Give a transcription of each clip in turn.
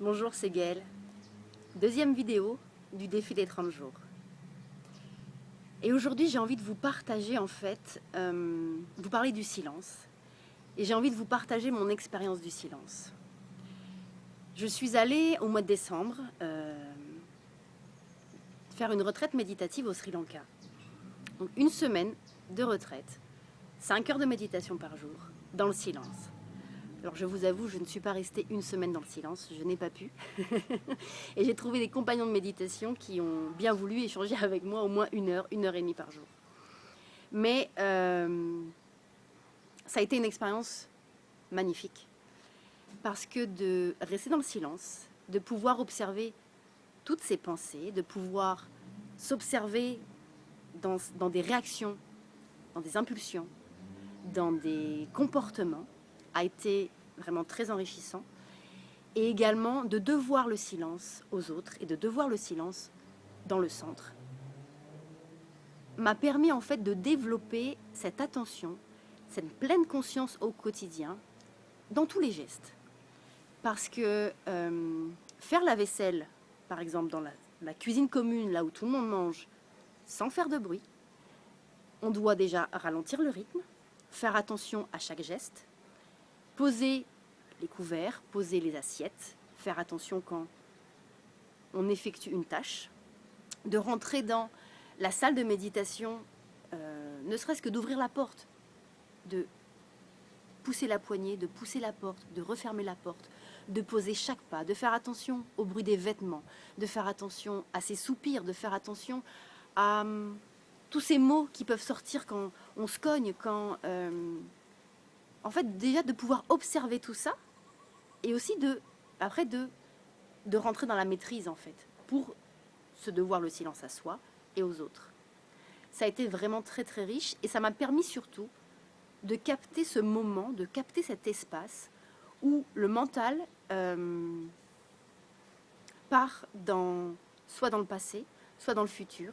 Bonjour, c'est Gaëlle. Deuxième vidéo du défi des 30 jours. Et aujourd'hui, j'ai envie de vous partager, vous parler du silence. Et j'ai envie de vous partager mon expérience du silence. Je suis allée au mois de décembre faire une retraite méditative au Sri Lanka. Donc une semaine de retraite, 5 heures de méditation par jour, dans le silence. Alors je vous avoue, je ne suis pas restée une semaine dans le silence, je n'ai pas pu. Et j'ai trouvé des compagnons de méditation qui ont bien voulu échanger avec moi au moins 1 heure et demie par jour. Mais ça a été une expérience magnifique. Parce que de rester dans le silence, de pouvoir observer toutes ces pensées, de pouvoir s'observer dans des réactions, dans des impulsions, dans des comportements, a été vraiment très enrichissant. Et également de devoir le silence aux autres et de devoir le silence dans le centre m'a permis en fait de développer cette attention, cette pleine conscience au quotidien, dans tous les gestes. Parce que faire la vaisselle, par exemple dans la cuisine commune, là où tout le monde mange, sans faire de bruit, on doit déjà ralentir le rythme, faire attention à chaque geste, poser les couverts, poser les assiettes, faire attention quand on effectue une tâche, de rentrer dans la salle de méditation, ne serait-ce que d'ouvrir la porte, de pousser la poignée, de pousser la porte, de refermer la porte, de poser chaque pas, de faire attention au bruit des vêtements, de faire attention à ses soupirs, de faire attention à tous ces mots qui peuvent sortir quand on se cogne, en fait, déjà de pouvoir observer tout ça, et aussi de rentrer dans la maîtrise, en fait, pour se devoir le silence à soi et aux autres. Ça a été vraiment très très riche, et ça m'a permis surtout de capter ce moment, de capter cet espace où le mental part soit dans le passé, soit dans le futur,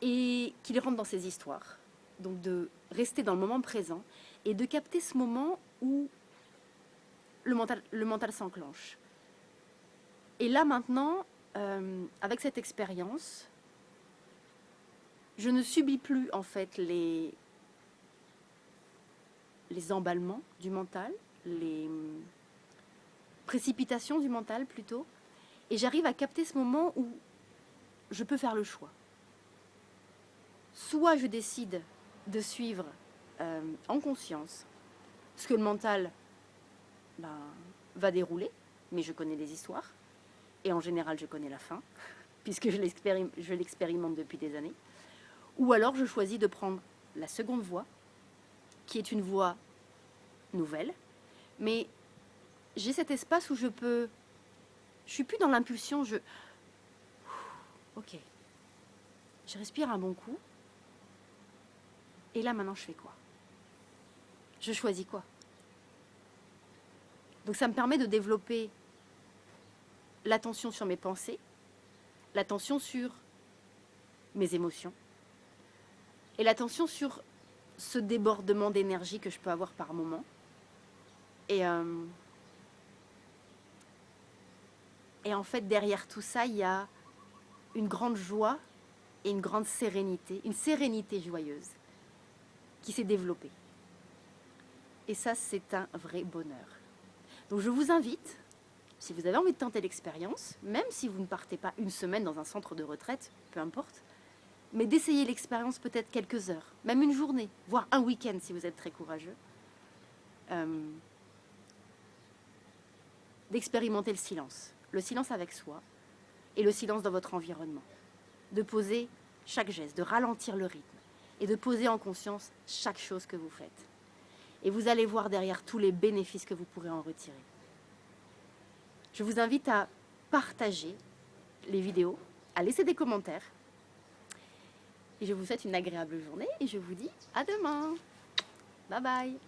et qu'il rentre dans ses histoires. Donc de rester dans le moment présent et de capter ce moment où le mental s'enclenche. Et là maintenant, avec cette expérience, je ne subis plus en fait les emballements du mental, les précipitations du mental plutôt, et j'arrive à capter ce moment où je peux faire le choix. Soit je décide de suivre en conscience ce que le mental va dérouler, mais je connais les histoires, et en général je connais la fin, puisque je l'expérimente depuis des années, ou alors je choisis de prendre la seconde voie, qui est une voie nouvelle, mais j'ai cet espace où je suis plus dans l'impulsion, ok, je respire un bon coup, et là maintenant je fais quoi? Je choisis quoi? Donc ça me permet de développer l'attention sur mes pensées, l'attention sur mes émotions, et l'attention sur ce débordement d'énergie que je peux avoir par moment. Et en fait, derrière tout ça, il y a une grande joie et une grande sérénité, une sérénité joyeuse qui s'est développée. Et ça, c'est un vrai bonheur. Donc je vous invite, si vous avez envie de tenter l'expérience, même si vous ne partez pas une semaine dans un centre de retraite, peu importe, mais d'essayer l'expérience peut-être quelques heures, même une journée, voire un week-end si vous êtes très courageux, d'expérimenter le silence avec soi et le silence dans votre environnement, de poser chaque geste, de ralentir le rythme et de poser en conscience chaque chose que vous faites. Et vous allez voir derrière tous les bénéfices que vous pourrez en retirer. Je vous invite à partager les vidéos, à laisser des commentaires. Et je vous souhaite une agréable journée et je vous dis à demain. Bye bye.